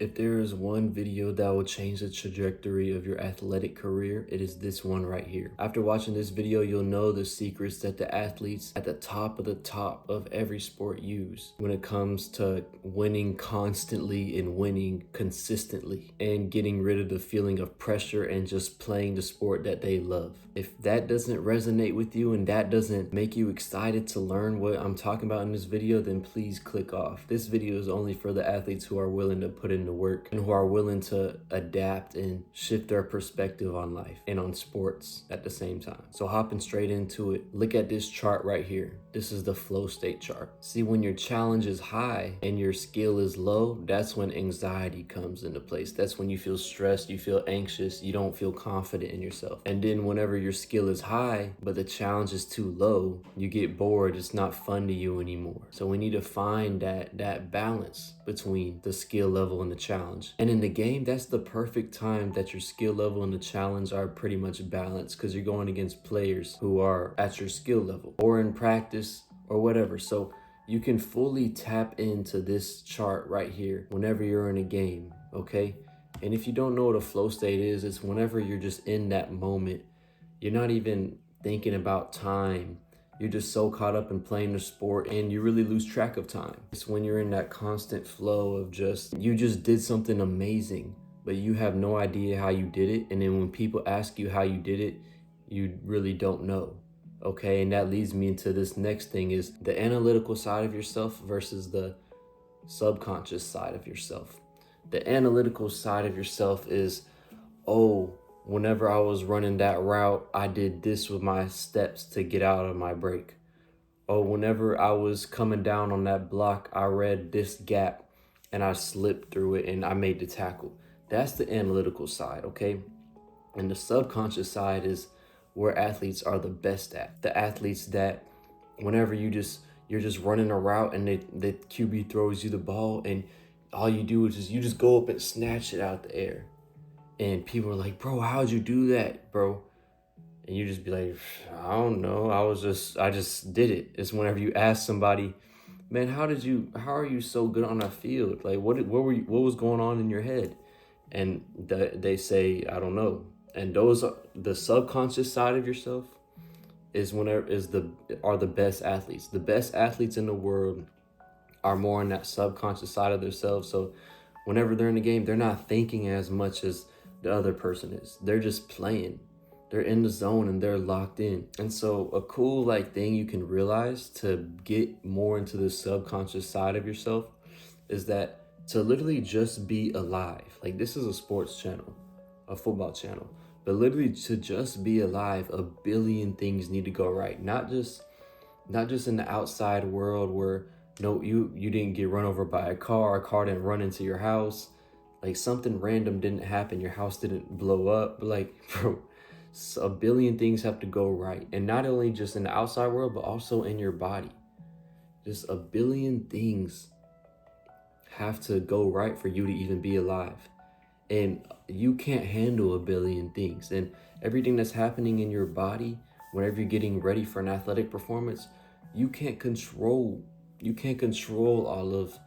If there is one video that will change the trajectory of your athletic career, it is this one right here. After watching this video, you'll know the secrets that the athletes at the top of every sport use when it comes to winning constantly and winning consistently and getting rid of the feeling of pressure and just playing the sport that they love. If that doesn't resonate with you and that doesn't make you excited to learn what I'm talking about in this video, then please click off. This video is only for the athletes who are willing to put in the work and who are willing to adapt and shift their perspective on life and on sports at the same time. So hopping straight into it, look at this chart right here. This is the flow state chart. See, when your challenge is high and your skill is low, that's when anxiety comes into place. That's when you feel stressed, you feel anxious, you don't feel confident in yourself. And then whenever your skill is high, but the challenge is too low, you get bored, it's not fun to you anymore. So we need to find that balance between the skill level and the challenge. And in the game, that's the perfect time that your skill level and the challenge are pretty much balanced, because you're going against players who are at your skill level or in practice or whatever. So you can fully tap into this chart right here whenever you're in a game, okay? And if you don't know what a flow state is, it's whenever you're just in that moment. You're not even thinking about time. You're just so caught up in playing the sport and you really lose track of time. It's when you're in that constant flow of you just did something amazing, but you have no idea how you did it. And then when people ask you how you did it, you really don't know. Okay, and that leads me into this next thing, is the analytical side of yourself versus the subconscious side of yourself. The analytical side of yourself is, oh, whenever I was running that route, I did this with my steps to get out of my break. Oh, whenever I was coming down on that block, I read this gap and I slipped through it and I made the tackle. That's the analytical side, okay? And the subconscious side is where athletes are the best at. The athletes that whenever you're just running a route and the QB throws you the ball and all you do is you just go up and snatch it out the air. And people are like, bro, how'd you do that, bro? And you just be like, I don't know. I just did it. It's whenever you ask somebody, man, how are you so good on that field? Like, what was going on in your head? And they say, I don't know. And those are the subconscious side of yourself are the best athletes. The best athletes in the world are more on that subconscious side of themselves. So whenever they're in the game, they're not thinking as much as the other person is. They're just playing. They're in the zone and they're locked in. And so a cool thing you can realize to get more into the subconscious side of yourself is that to literally just be alive. Like, this is a sports channel, a football channel, but literally to just be alive, a billion things need to go right. Not just in the outside world where you didn't get run over by a car didn't run into your house, like something random didn't happen, your house didn't blow up. But like, bro, a billion things have to go right. And not only just in the outside world, but also in your body. Just a billion things have to go right for you to even be alive. And you can't handle a billion things. And everything that's happening in your body, whenever you're getting ready for an athletic performance, you can't control all of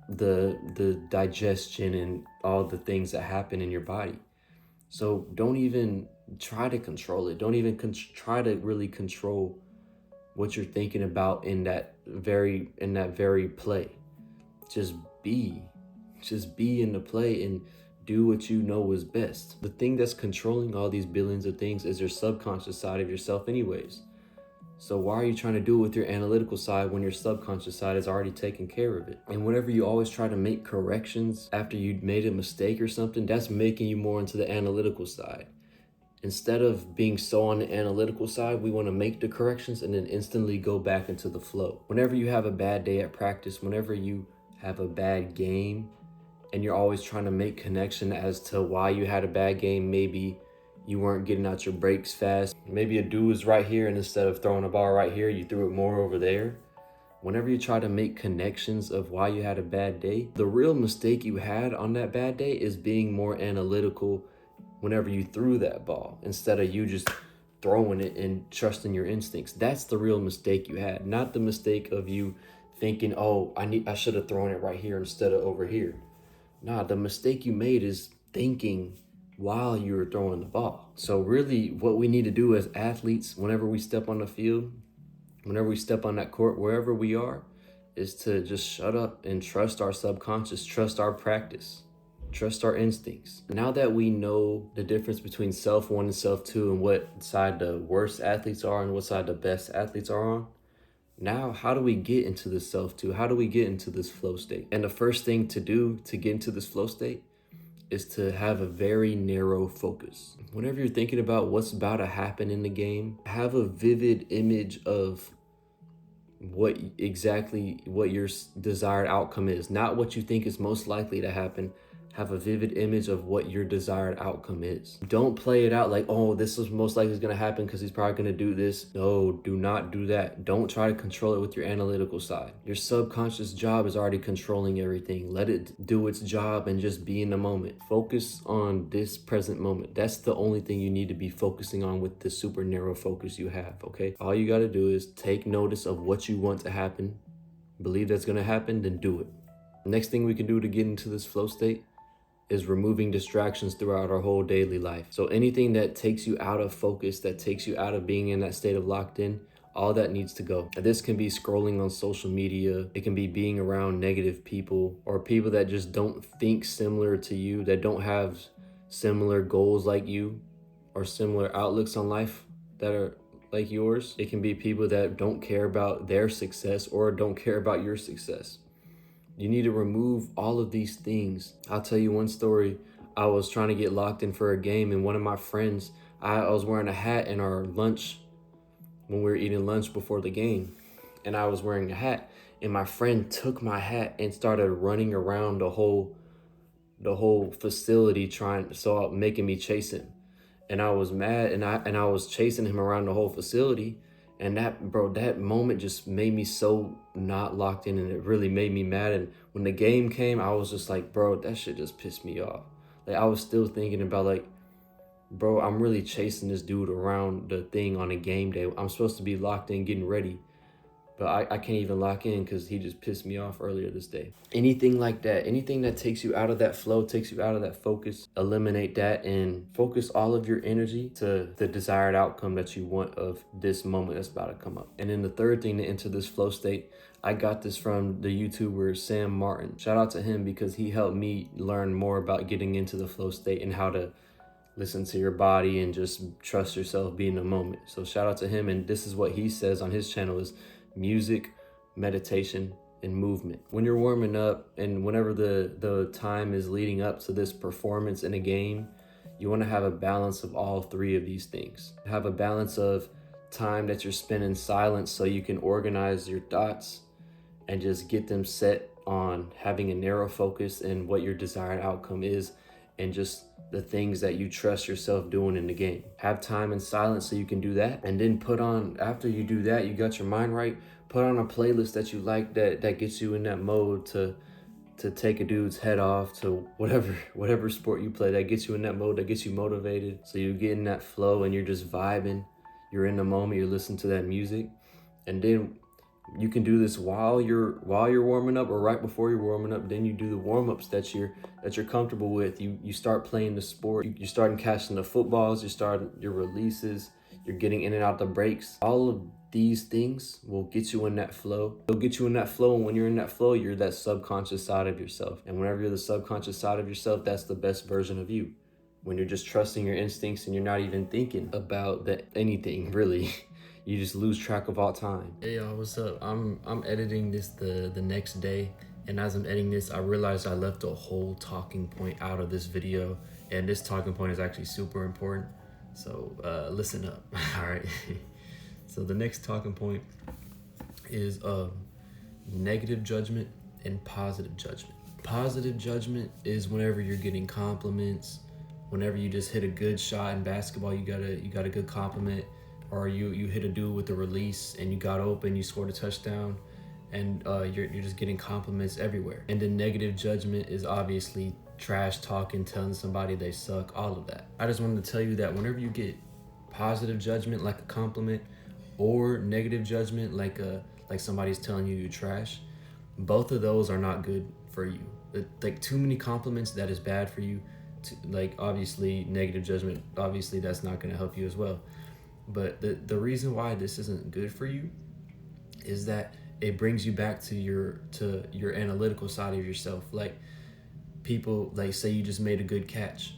the digestion and all the things that happen in your body. So don't even try to control it. Don't even try to really control what you're thinking about in that very play. Just be in the play and do what you know is best. The thing that's controlling all these billions of things is your subconscious side of yourself anyways. So why are you trying to do it with your analytical side when your subconscious side is already taking care of it? And whenever you always try to make corrections after you made a mistake or something, that's making you more into the analytical side. Instead of being so on the analytical side, we want to make the corrections and then instantly go back into the flow. Whenever you have a bad day at practice, whenever you have a bad game, and you're always trying to make connection as to why you had a bad game, maybe you weren't getting out your breaks fast. Maybe a dude was right here, and instead of throwing a ball right here, you threw it more over there. Whenever you try to make connections of why you had a bad day, the real mistake you had on that bad day is being more analytical whenever you threw that ball, instead of you just throwing it and trusting your instincts. That's the real mistake you had, not the mistake of you thinking, oh, I should have thrown it right here instead of over here. Nah, the mistake you made is thinking while you were throwing the ball. So really what we need to do as athletes, whenever we step on the field, whenever we step on that court, wherever we are, is to just shut up and trust our subconscious, trust our practice, trust our instincts. Now that we know the difference between self one and self two and what side the worst athletes are and what side the best athletes are on, now how do we get into this self two? How do we get into this flow state? And the first thing to do to get into this flow state is to have a very narrow focus. Whenever you're thinking about what's about to happen in the game, have a vivid image of what your desired outcome is, not what you think is most likely to happen. Have a vivid image of what your desired outcome is. Don't play it out like, oh, this is most likely going to happen because he's probably going to do this. No, do not do that. Don't try to control it with your analytical side. Your subconscious job is already controlling everything. Let it do its job and just be in the moment. Focus on this present moment. That's the only thing you need to be focusing on with the super narrow focus you have, okay? All you got to do is take notice of what you want to happen. Believe that's going to happen, then do it. Next thing we can do to get into this flow state is removing distractions throughout our whole daily life. So anything that takes you out of focus, that takes you out of being in that state of locked in, all that needs to go. This can be scrolling on social media. It can be being around negative people or people that just don't think similar to you, that don't have similar goals like you or similar outlooks on life that are like yours. It can be people that don't care about their success or don't care about your success. You need to remove all of these things. I'll tell you one story. I was trying to get locked in for a game, and one of my friends, I was wearing a hat in our lunch when we were eating lunch before the game, and I was wearing a hat, and my friend took my hat and started running around the whole facility making me chase him. And I was mad, and I was chasing him around the whole facility. And that moment just made me so not locked in, and it really made me mad. And when the game came, I was just like, bro, that shit just pissed me off. Like, I was still thinking about like, bro, I'm really chasing this dude around the thing on a game day. I'm supposed to be locked in getting ready, but I can't even lock in because he just pissed me off earlier this day. Anything like that, anything that takes you out of that flow, takes you out of that focus, eliminate that and focus all of your energy to the desired outcome that you want of this moment that's about to come up. And then the third thing to enter this flow state, I got this from the YouTuber Sam Martin. Shout out to him because he helped me learn more about getting into the flow state and how to listen to your body and just trust yourself, be in the moment. So shout out to him. And this is what he says on his channel is music, meditation, and movement. When you're warming up and whenever the time is leading up to this performance in a game, you want to have a balance of all three of these things. Have a balance of time that you're spending silent so you can organize your thoughts and just get them set on having a narrow focus and what your desired outcome is and just the things that you trust yourself doing in the game. Have time in silence so you can do that. And then put on, after you do that, you got your mind right, put on a playlist that you like that gets you in that mode to take a dude's head off, to whatever sport you play, that gets you in that mode, that gets you motivated. So you get in that flow and you're just vibing. You're in the moment, you're listening to that music. And then you can do this while you're warming up or right before you're warming up. Then you do the warm-ups that you're comfortable with. You start playing the sport. You're starting catching the footballs. You start your releases. You're getting in and out the breaks. All of these things will get you in that flow. They'll get you in that flow, and when you're in that flow, you're that subconscious side of yourself. And whenever you're the subconscious side of yourself, that's the best version of you. When you're just trusting your instincts and you're not even thinking about anything really. You just lose track of all time. Hey y'all, what's up? I'm editing this the next day, and as I'm editing this, I realized I left a whole talking point out of this video, and this talking point is actually super important. So listen up, all right? So the next talking point is negative judgment and positive judgment. Positive judgment is whenever you're getting compliments, whenever you just hit a good shot in basketball, you got a good compliment. Or you hit a dude with a release and you got open, you scored a touchdown, and you're just getting compliments everywhere. And then negative judgment is obviously trash talking, telling somebody they suck, all of that. I just wanted to tell you that whenever you get positive judgment like a compliment or negative judgment like somebody's telling you you're trash, both of those are not good for you. like too many compliments, that is bad for you. Like obviously negative judgment, obviously that's not going to help you as well. But the reason why this isn't good for you is that it brings you back to your analytical side of yourself. Like people, like say you just made a good catch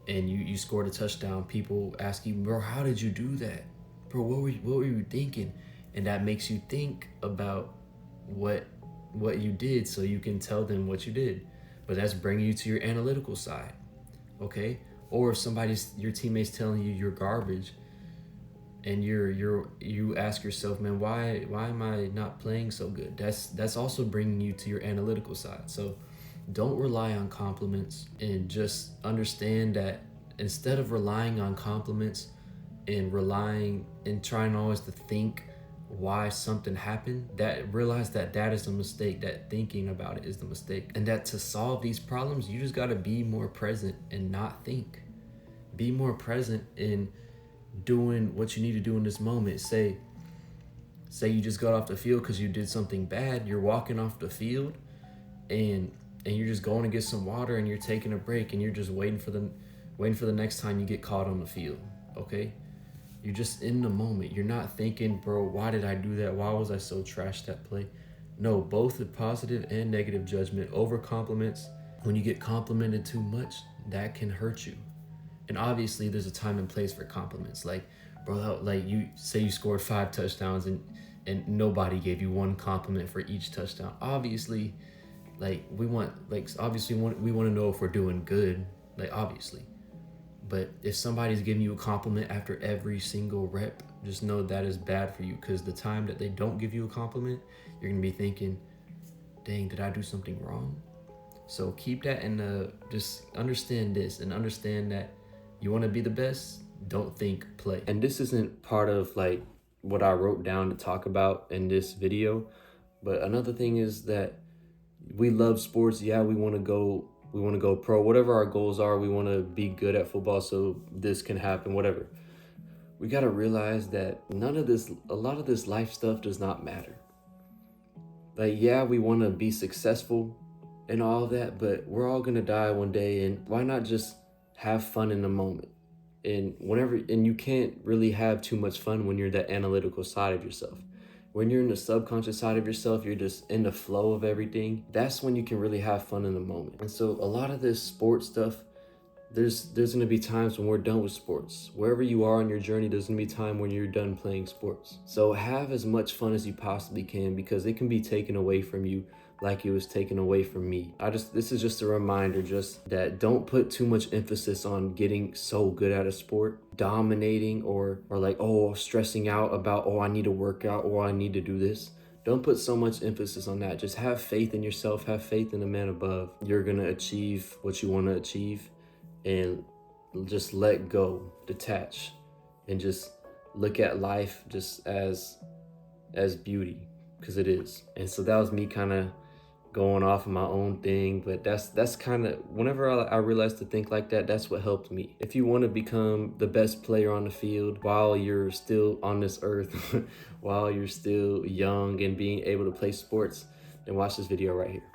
and you scored a touchdown, people ask you, bro, how did you do that? Bro, what were you thinking? And that makes you think about what you did, so you can tell them what you did. But that's bringing you to your analytical side, okay? Or if your teammate's telling you you're garbage, and you ask yourself, man, why am I not playing so good? That's also bringing you to your analytical side. So don't rely on compliments, and just understand that instead of relying on compliments and trying always to think why something happened, realize that is a mistake. That thinking about it is the mistake, and that to solve these problems, you just got to be more present and not think. Be more present in doing what you need to do in this moment. Say you just got off the field because you did something bad. You're walking off the field and you're just going to get some water, and you're taking a break, and you're just waiting for the next time you get caught on the field. Okay, you're just in the moment. You're not thinking, bro, why did I do that? Why was I so trash that play? No, both the positive and negative judgment. Over compliments, when you get complimented too much, that can hurt you. And obviously there's a time and place for compliments. Like, bro, like you say you scored 5 touchdowns and nobody gave you one compliment for each touchdown. Obviously, like we want to know if we're doing good, like obviously. But if somebody's giving you a compliment after every single rep, just know that is bad for you, because the time that they don't give you a compliment, you're gonna be thinking, dang, did I do something wrong? So keep that just understand this, and understand that you want to be the best, don't think, play. And this isn't part of like what I wrote down to talk about in this video, but another thing is that we love sports. Yeah, we want to go pro, whatever our goals are. We want to be good at football so this can happen, whatever. We got to realize that a lot of this life stuff does not matter. Like, yeah, we want to be successful and all of that, but we're all going to die one day, and why not just have fun in the moment? And you can't really have too much fun when you're that analytical side of yourself. When you're in the subconscious side of yourself, you're just in the flow of everything. That's when you can really have fun in the moment. And so a lot of this sports stuff, there's going to be times when we're done with sports. Wherever you are on your journey, there's going to be time when you're done playing sports. So have as much fun as you possibly can, because it can be taken away from you like it was taken away from me. This is just a reminder, just that don't put too much emphasis on getting so good at a sport, dominating, or like, oh, stressing out about, oh, I need to work out, or I need to do this. Don't put so much emphasis on that. Just have faith in yourself, have faith in the man above. You're gonna achieve what you want to achieve, and just let go, detach, and just look at life just as beauty, because it is. And so that was me kind of going off of my own thing, but that's kind of, whenever I realized to think like that, that's what helped me. If you want to become the best player on the field while you're still on this earth, while you're still young and being able to play sports, then watch this video right here.